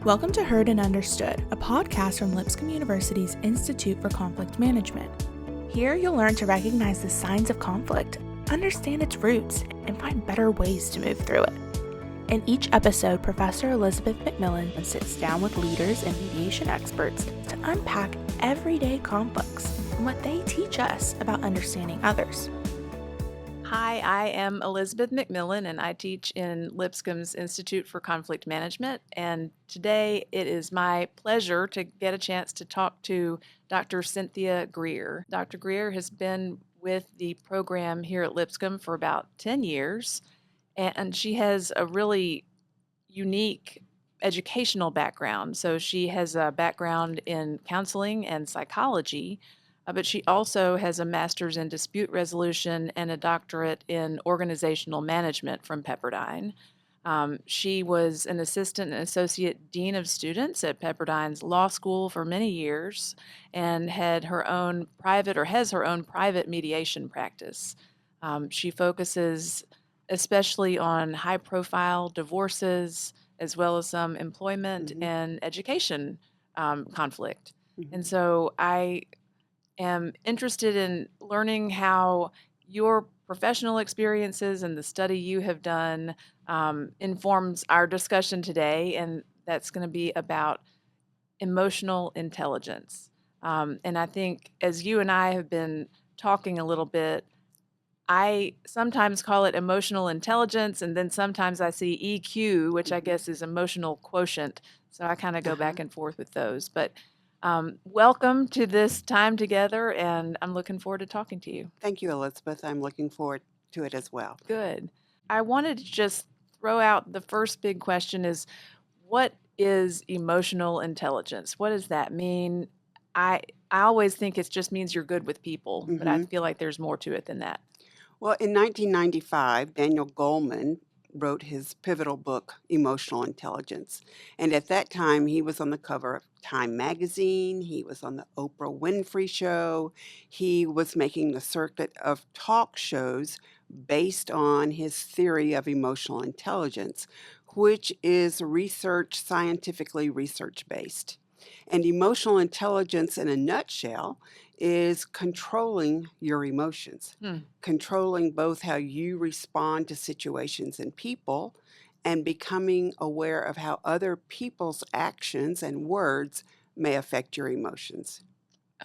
Welcome to Heard and Understood, a podcast from Lipscomb University's Institute for Conflict Management. Here you'll learn to recognize the signs of conflict, understand its roots, and find better ways to move through it. In each episode, Professor Elizabeth McMillan sits down with leaders and mediation experts to unpack everyday conflicts and what they teach us about understanding others. Hi, I am Elizabeth McMillan, and I teach in Lipscomb's Institute for Conflict Management. And today it is my pleasure to get a chance to talk to Dr. Cynthia Greer. Dr. Greer has been with the program here at Lipscomb for about 10 years, and she has a really unique educational background. So she has a background in counseling and psychology, but she also has a master's in dispute resolution and a doctorate in organizational management from Pepperdine. She was an assistant and associate dean of students at Pepperdine's law school for many years and had her own private or has her own private mediation practice. She focuses especially on high-profile divorces as well as some employment and education conflict. And so I am interested in learning how your professional experiences and the study you have done informs our discussion today, and that's going to be about emotional intelligence. And I think as you and I have been talking a little bit, I sometimes call it emotional intelligence, and then sometimes I see EQ, which I guess is emotional quotient. So I kind of go back and forth with those. But welcome to this time together, and I'm looking forward to talking to you. Thank you, Elizabeth. I'm looking forward to it as well. Good. I wanted to just throw out the first big question is, what is emotional intelligence? What does that mean? I always think it just means you're good with people, but I feel like there's more to it than that. Well, in 1995, Daniel Goleman wrote his pivotal book, Emotional Intelligence. And at that time, he was on the cover of Time magazine. He was on the Oprah Winfrey Show. He was making the circuit of talk shows based on his theory of emotional intelligence, which is scientifically research-based. And emotional intelligence, in a nutshell, is controlling your emotions, controlling both how you respond to situations and people, and becoming aware of how other people's actions and words may affect your emotions.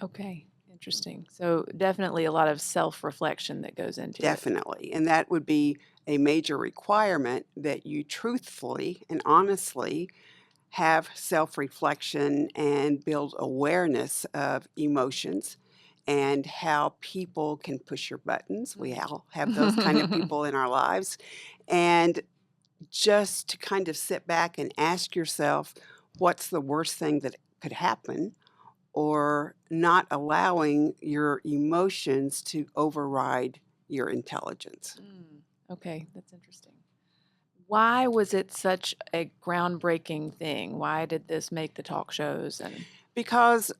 Okay, interesting. So definitely a lot of self-reflection that goes into it. Definitely. And that would be a major requirement, that you truthfully and honestly have self-reflection and build awareness of emotions and how people can push your buttons. We all have those kind of people in our lives. And just to kind of sit back and ask yourself, what's the worst thing that could happen? Or not allowing your emotions to override your intelligence. Okay, that's interesting. Why was it such a groundbreaking thing? Why did this make the talk shows? Because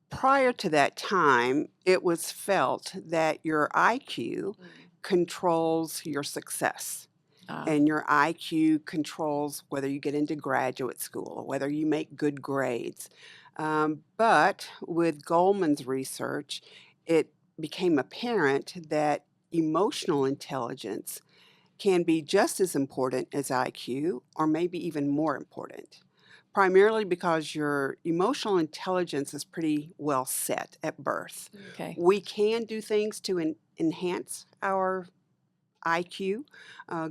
prior to that time, it was felt that your IQ controls your success. And your IQ controls whether you get into graduate school or whether you make good grades. But with Goleman's research, it became apparent that emotional intelligence can be just as important as IQ, or maybe even more important. Primarily because your emotional intelligence is pretty well set at birth. Okay. We can do things to enhance our IQ,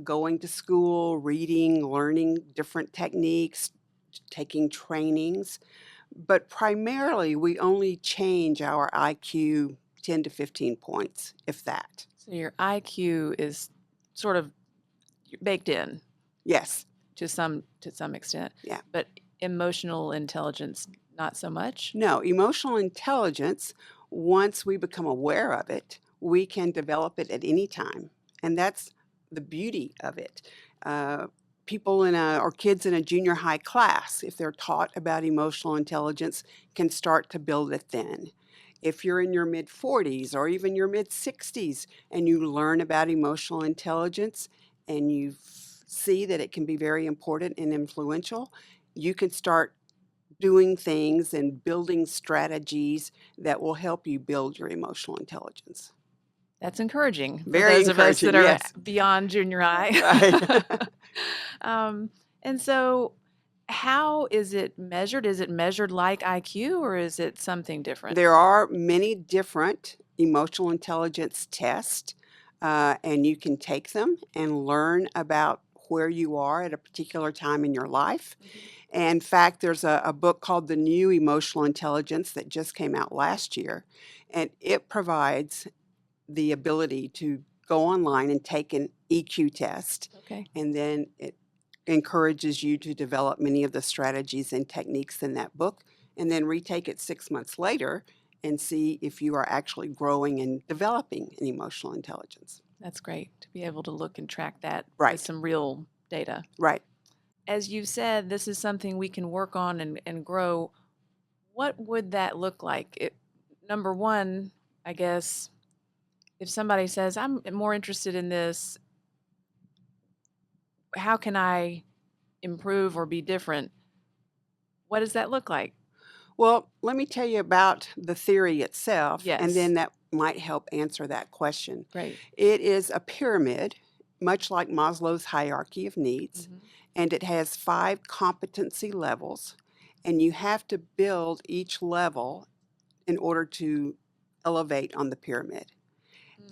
going to school, reading, learning different techniques, taking trainings. But primarily, we only change our IQ 10 to 15 points, if that. So your IQ is sort of baked in. Yes. To some extent. Yeah. But emotional intelligence, not so much? No, emotional intelligence, once we become aware of it, we can develop it at any time. And that's the beauty of it. People or kids in a junior high class, if they're taught about emotional intelligence, can start to build it then. If you're in your mid-40s or even your mid-60s and you learn about emotional intelligence and you see that it can be very important and influential, you can start doing things and building strategies that will help you build your emotional intelligence. That's encouraging for Very those of us encouraging, that are yes. beyond junior high. Right. And so how is it measured? Is it measured like IQ or is it something different? There are many different emotional intelligence tests, and you can take them and learn about where you are at a particular time in your life. And in fact, there's a book called The New Emotional Intelligence that just came out last year, and it provides the ability to go online and take an EQ test, Okay. and then it encourages you to develop many of the strategies and techniques in that book, and then retake it 6 months later and see if you are actually growing and developing an emotional intelligence. That's great to be able to look and track that with Right, some real data. right. As you said, this is something we can work on and grow. What would that look like? Number one, I guess, if somebody says, I'm more interested in this, how can I improve or be different? What does that look like? Well, let me tell you about the theory itself, and Yes. then that might help answer that question. Great. It is a pyramid, much like Maslow's hierarchy of needs, and it has 5 competency levels, and you have to build each level in order to elevate on the pyramid.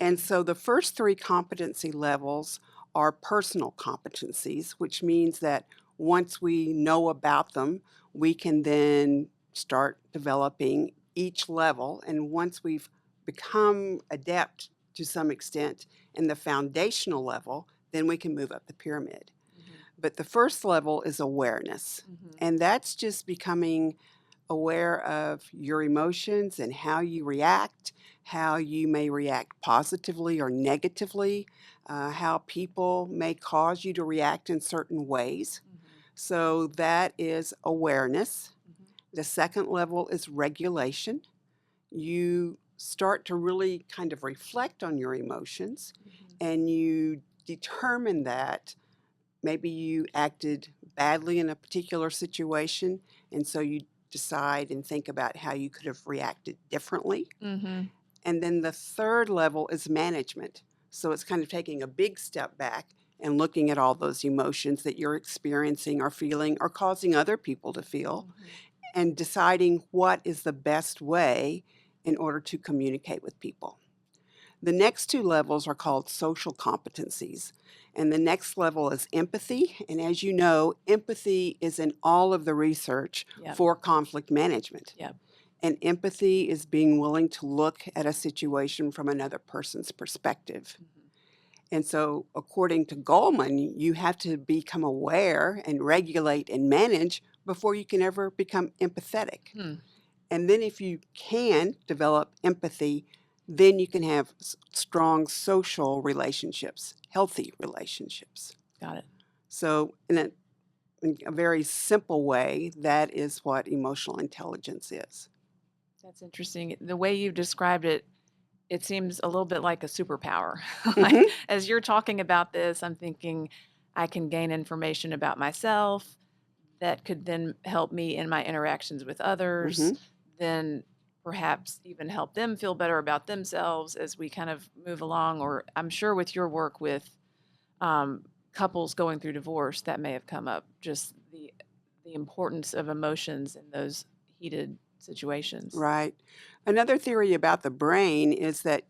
And so the first 3 competency levels are personal competencies, which means that once we know about them, we can then start developing each level. And once we've become adept to some extent in the foundational level, then we can move up the pyramid. But the first level is awareness, and that's just becoming aware of your emotions and how you react, how you may react positively or negatively, how people may cause you to react in certain ways. So that is awareness. The second level is regulation. You start to really kind of reflect on your emotions, and you determine that maybe you acted badly in a particular situation, and so you decide and think about how you could have reacted differently. And then the third level is management. So it's kind of taking a big step back and looking at all those emotions that you're experiencing or feeling or causing other people to feel, and deciding what is the best way in order to communicate with people. The next 2 levels are called social competencies. And the next level is empathy. And as you know, empathy is in all of the research for conflict management. And empathy is being willing to look at a situation from another person's perspective. And so, according to Goleman, you have to become aware and regulate and manage before you can ever become empathetic. And then if you can develop empathy, then you can have strong social relationships, healthy relationships. Got it. So in a very simple way, that is what emotional intelligence is. That's interesting. The way you described it, it seems a little bit like a superpower. As you're talking about this, I'm thinking I can gain information about myself that could then help me in my interactions with others, then perhaps even help them feel better about themselves as we kind of move along. Or I'm sure with your work with couples going through divorce, that may have come up, just the importance of emotions in those heated situations. Right. Another theory about the brain is that,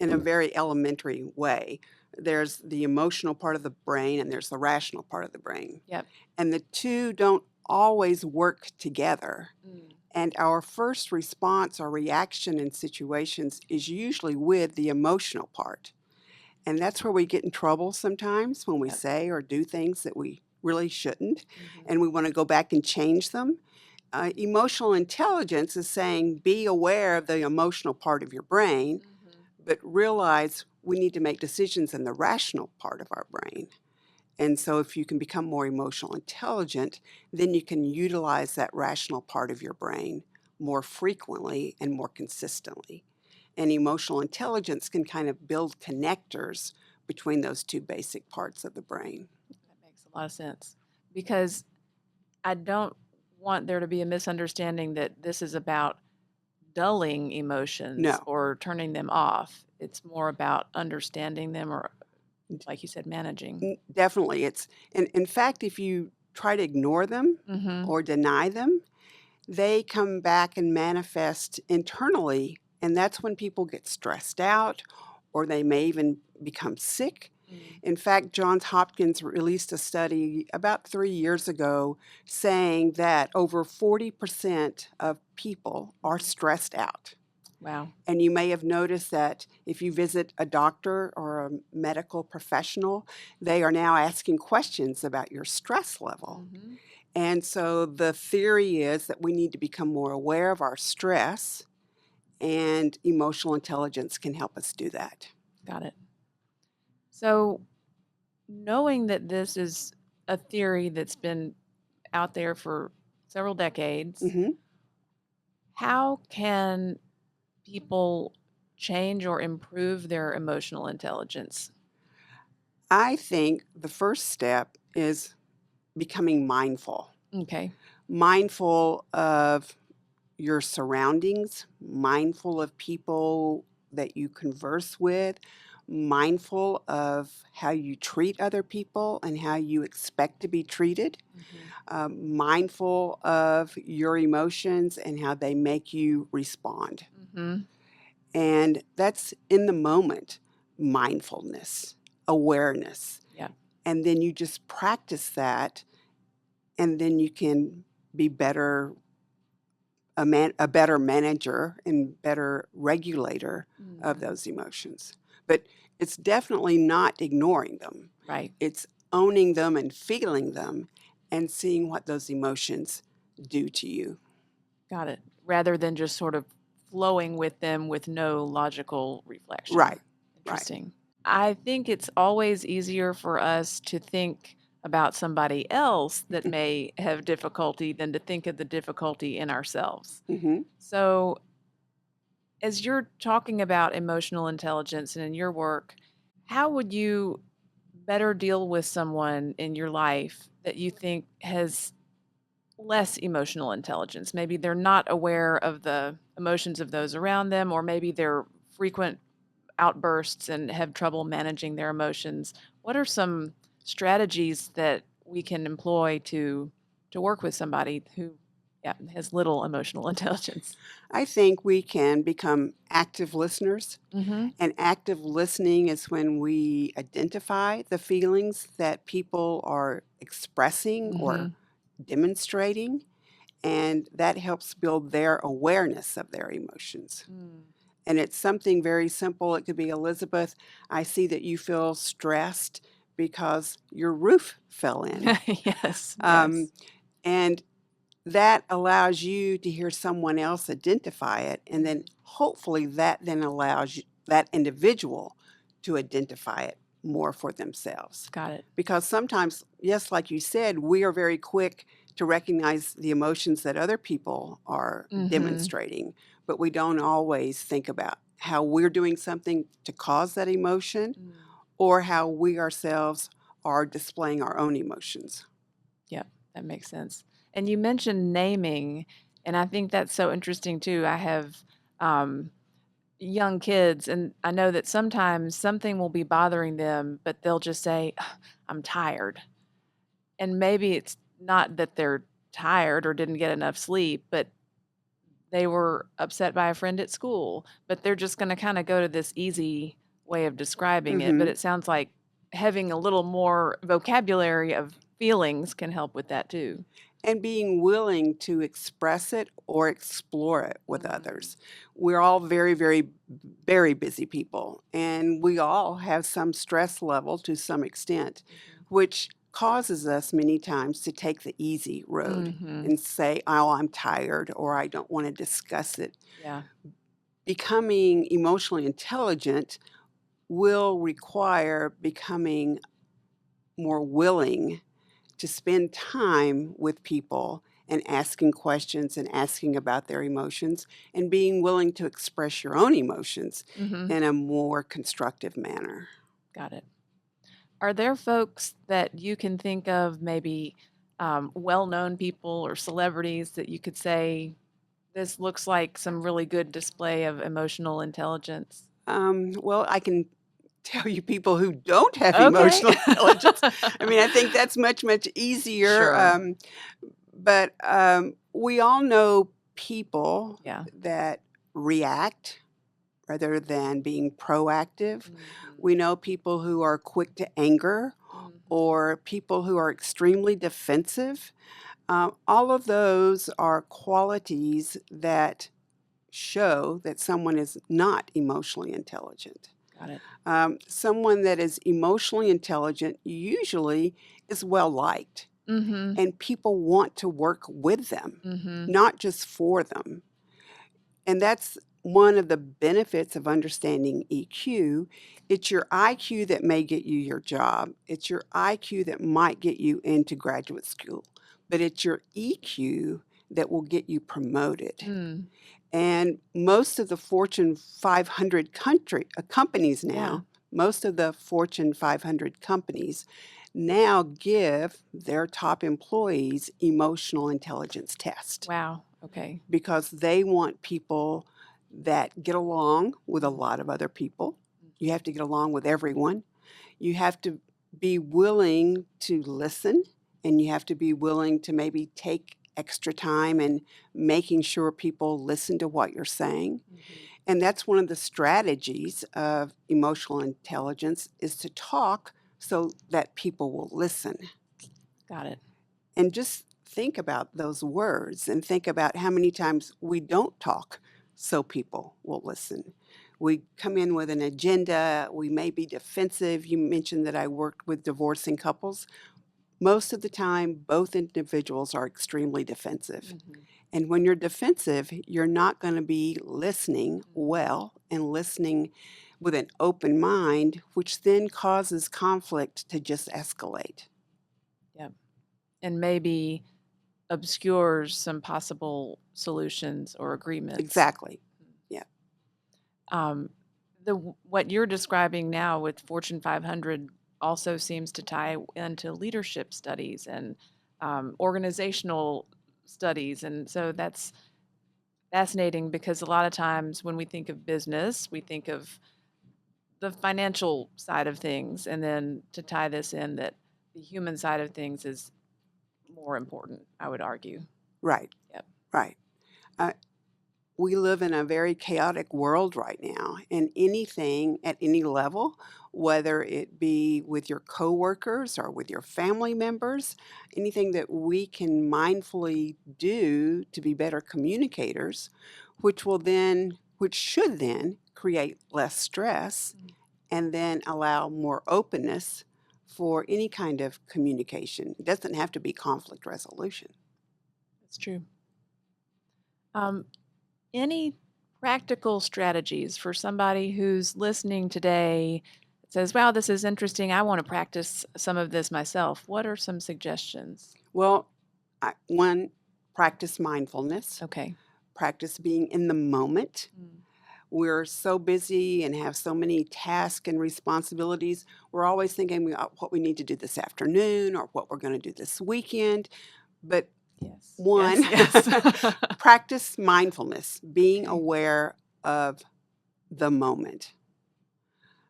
in a very elementary way, there's the emotional part of the brain and there's the rational part of the brain. And the two don't always work together. And our first response or reaction in situations is usually with the emotional part. And that's where we get in trouble sometimes, when we say or do things that we really shouldn't, and we want to go back and change them. Emotional intelligence is saying be aware of the emotional part of your brain, but realize we need to make decisions in the rational part of our brain. And so if you can become more emotional intelligent, then you can utilize that rational part of your brain more frequently and more consistently. And emotional intelligence can kind of build connectors between those 2 basic parts of the brain. That makes a lot of sense, because I don't want there to be a misunderstanding that this is about dulling emotions No, or turning them off. It's more about understanding them or, like you said, managing. definitely. In fact, if you try to ignore them Mm-hmm. or deny them, they come back and manifest internally. And that's when people get stressed out or they may even become sick. Mm. In fact, Johns Hopkins released a study about 3 years ago saying that over 40% of people are Mhm. stressed out. Wow. And you may have noticed that if you visit a doctor or a medical professional, they are now asking questions about your stress level. Mm-hmm. And so the theory is that we need to become more aware of our stress, and emotional intelligence can help us do that. Got it. So, knowing that this is a theory that's been out there for several decades, hmm how can people change or improve their emotional intelligence? I think the first step is becoming mindful, Okay. mindful of your surroundings, mindful of people that you converse with, mindful of how you treat other people and how you expect to be treated, Mm-hmm. mindful of your emotions and how they make you respond. Mm-hmm. And that's in the moment mindfulness, awareness. Yeah. And then you just practice that, and then you can be better a better manager and better regulator of Mm-hmm. those emotions. But it's definitely not ignoring them. Right. It's owning them and feeling them and seeing what those emotions do to you. Got it. Rather than just sort of flowing with them with no logical reflection. Right, right. Interesting. I think it's always easier for us to think about somebody else that may have difficulty than to think of the difficulty in ourselves. hmm So, as you're talking about emotional intelligence and in your work, how would you better deal with someone in your life that you think has less emotional intelligence? Maybe they're not aware of the emotions of those around them, or maybe they're frequent outbursts and have trouble managing their emotions. What are some strategies that we can employ to work with somebody who, yeah, has little emotional intelligence? I think we can become active listeners. Mm-hmm. And active listening is when we identify the feelings that people are expressing Mm-hmm. or demonstrating, and that helps build their awareness of their emotions. And it's something very simple. It could be, Elizabeth, I see that you feel stressed because your roof fell in. Yes, Um, yes. and that allows you to hear someone else identify it. And then hopefully that then allows that individual to identify it more for themselves. Got it. Because sometimes, yes, like you said, we are very quick to recognize the emotions that other people are Mm-hmm. demonstrating, but we don't always think about how we're doing something to cause that emotion or how we ourselves are displaying our own emotions. Yep, that makes sense. And you mentioned naming, and I think that's so interesting too. I have um, young kids, and I know that sometimes something will be bothering them, but they'll just say, "Ugh, I'm tired." And maybe it's not that they're tired or didn't get enough sleep, but they were upset by a friend at school, but they're just going to kind of go to this easy way of describing it. But hmm it sounds like having a little more vocabulary of feelings can help with that too. And being willing to express it or explore it with Mm, others. We're all very, very, very busy people, and we all have some stress level to some extent, which causes us many times to take the easy road mm-hmm. and say, oh, I'm tired, or I don't want to discuss it. Yeah. Becoming emotionally intelligent will require becoming more willing to spend time with people and asking questions and asking about their emotions and being willing to express your own emotions Mm-hmm. in a more constructive manner. Got it. Are there folks that you can think of maybe well-known people or celebrities that you could say, this looks like some really good display of emotional intelligence? Well, I can tell you people who don't have Okay. emotional intelligence. I mean, I think that's much, much easier. Sure. But we all know people Yeah. that react rather than being proactive. Mhm. We know people who are quick to anger Mhm. or people who are extremely defensive. All of those are qualities that show that someone is not emotionally intelligent. Got it. Someone that is emotionally intelligent usually is well liked, Mhm. and people want to work with them, Mhm. not just for them. And that's one of the benefits of understanding EQ. It's your IQ that may get you your job. It's your IQ that might get you into graduate school, but it's your EQ that will get you promoted. Mm. And most of the Fortune 500 companies Yeah. now, most of the Fortune 500 companies now give their top employees emotional intelligence tests Wow. Okay. because they want people that get along with a lot of other people. You have to get along with everyone. You have to be willing to listen, and you have to be willing to maybe take extra time and making sure people listen to what you're saying. Mhm. And that's one of the strategies of emotional intelligence is to talk so that people will listen. Got it. And just think about those words and think about how many times we don't talk so people will listen. We come in with an agenda, we may be defensive. You mentioned that I worked with divorcing couples. Most of the time, both individuals are extremely defensive. Mhm. And when you're defensive, you're not going to be listening well and listening with an open mind, which then causes conflict to just escalate. Yep. And maybe obscures some possible solutions or agreements. Exactly. Yeah. Um, what you're describing now with Fortune 500 also seems to tie into leadership studies and organizational studies, and so that's fascinating because a lot of times when we think of business, we think of the financial side of things, and then to tie this in, that the human side of things is more important, I would argue. Right. Yep. Right. Uh, we live in a very chaotic world right now, and anything at any level, whether it be with your coworkers or with your family members, anything that we can mindfully do to be better communicators, which should then create less stress and then allow more openness for any kind of communication. It doesn't have to be conflict resolution. That's true. Um, any practical strategies for somebody who's listening today that says, wow, this is interesting. I want to practice some of this myself. What are some suggestions? Well, one, practice mindfulness, Okay. practice being in the moment. Mm. We're so busy and have so many tasks and responsibilities. We're always thinking what we need to do this afternoon or what we're going to do this weekend. But Yes. one, Yes. Yes. practice mindfulness, being Okay. aware of the moment.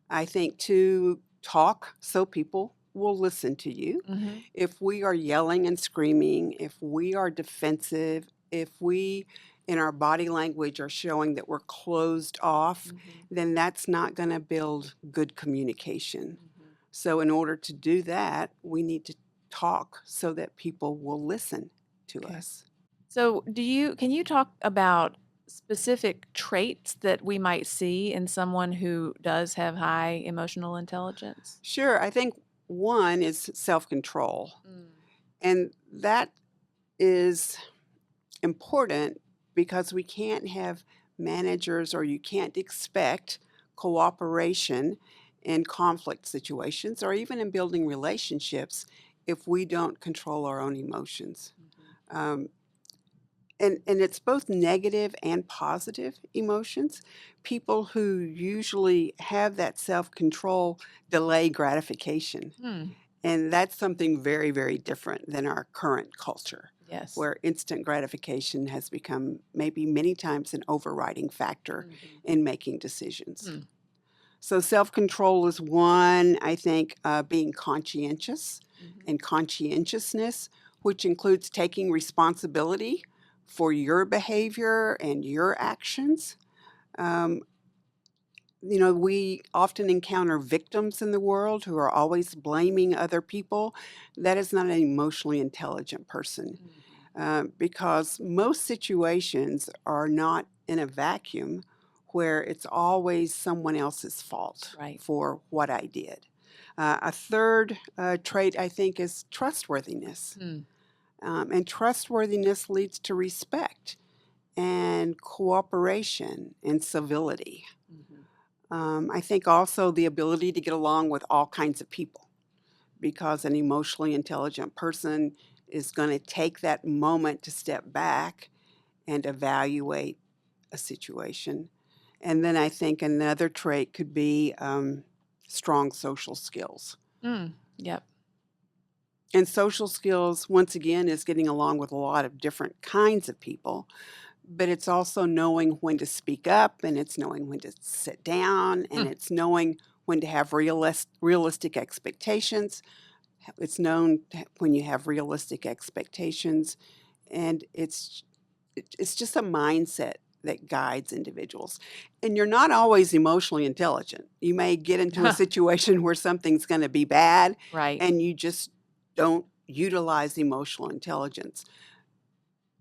I think to talk so people will listen to you. Mhm. If we are yelling and screaming, if we are defensive, if we in our body language are showing that we're closed off, Mhm. then that's not going to build good communication. Mhm. So in order to do that, we need to talk so that people will listen to Okay. us. So, can you talk about specific traits that we might see in someone who does have high emotional intelligence? Sure, I think one is self-control. Mm. And that is important because we can't have managers or you can't expect cooperation in conflict situations or even in building relationships if we don't control our own emotions. Mhm. And it's both negative and positive emotions. People who usually have that self control delay gratification. Hmm. And that's something very, very different than our current culture, Yes. where instant gratification has become maybe many times an overriding factor Mhm. in making decisions. Hmm. So self-control is one, I think, being conscientious Mhm. and conscientiousness, which includes taking responsibility for your behavior and your actions. Um, we often encounter victims in the world who are always blaming other people. That is not an emotionally intelligent person, Mhm. because most situations are not in a vacuum where it's always someone else's fault Right. for what I did. A third trait, I think, is trustworthiness. Hmm. And trustworthiness leads to respect and cooperation and civility. Mhm. I think also the ability to get along with all kinds of people, because an emotionally intelligent person is going to take that moment to step back and evaluate a situation. And then I think another trait could be strong social skills. Mm. Yep. And social skills, once again, is getting along with a lot of different kinds of people, but it's also knowing when to speak up, and it's knowing when to sit down, and Hmm. it's knowing when to have realistic expectations. It's known when you have realistic expectations, and it's just a mindset that guides individuals. And you're not always emotionally intelligent. You may get into a situation where something's going to be bad, Right. and you just don't utilize emotional intelligence.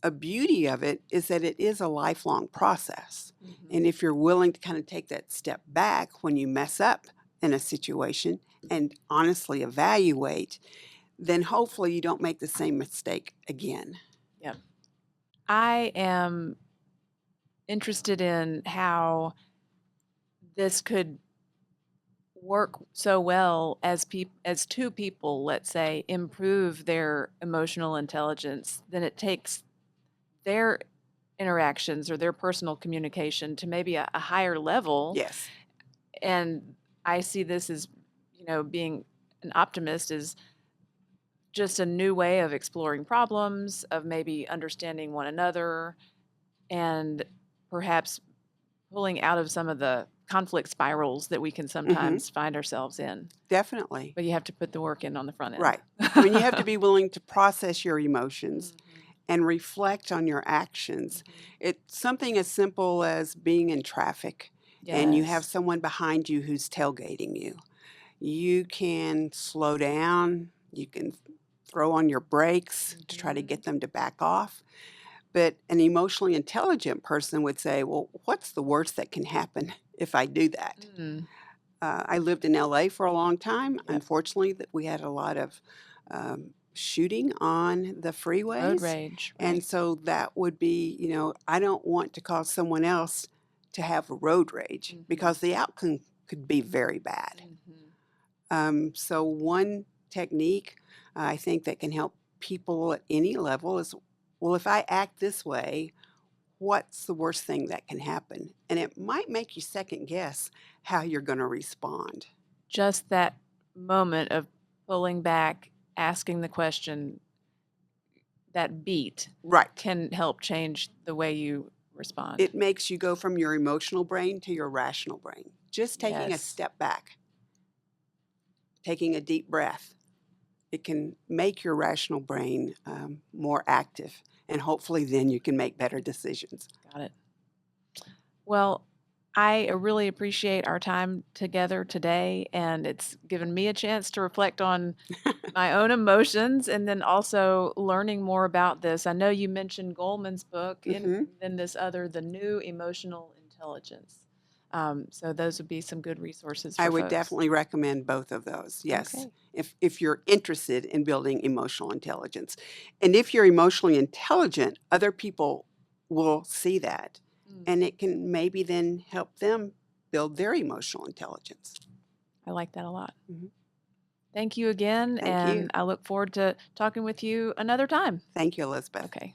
A beauty of it is that it is a lifelong process. Mhm. And if you're willing to kind of take that step back when you mess up in a situation and honestly evaluate, then hopefully you don't make the same mistake again. Yep. I am interested in how this could work so well as two people, let's say, improve their emotional intelligence, then it takes their interactions or their personal communication to maybe a higher level. Yes. And I see this as, being an optimist is just a new way of exploring problems, of maybe understanding one another, and perhaps pulling out of some of the conflict spirals that we can Hmm. sometimes find ourselves in. Definitely. But you have to put the work in on the front end. Right. I mean, you have to be willing to process your emotions Mhm. and reflect on your actions. Mhm. It's something as simple as being in traffic and you have Yes. someone behind you who's tailgating you. You can slow down, you can throw on your brakes to try to Mhm. get them to back off. But an emotionally intelligent person would say, well, what's the worst that can happen if I do that? Mm. I lived in LA for a long time. Yep. Unfortunately, that we had a lot of shooting on the Road freeways. rage, And right? so that would be, I don't want to cause someone else to have road rage Mhm. because the outcome could be very bad. Mhm. So one technique I think that can help people at any level is, well, if I act this way, what's the worst thing that can happen? And it might make you second guess how you're going to respond. Just that moment of pulling back, asking the question, that beat Right. can help change the way you respond. It makes you go from your emotional brain to your rational brain. Just taking a Yes. step back, taking a deep breath, it can make your rational brain more active. And hopefully, then you can make better decisions. Got it. Well, I really appreciate our time together today, and it's given me a chance to reflect on my own emotions and then also learning more about this. I know you mentioned Goleman's book and Hmm. then this other, The New Emotional Intelligence. So those would be some good resources I for would folks. definitely recommend both of those. Yes. Okay. If you're interested in building emotional intelligence. And if you're emotionally intelligent, other people will see that. Mm, And it can maybe then help them build their emotional intelligence. I like that a lot. Mhm. Thank you again, Thank you. and I look forward to talking with you another time. Thank you, Elizabeth. Okay.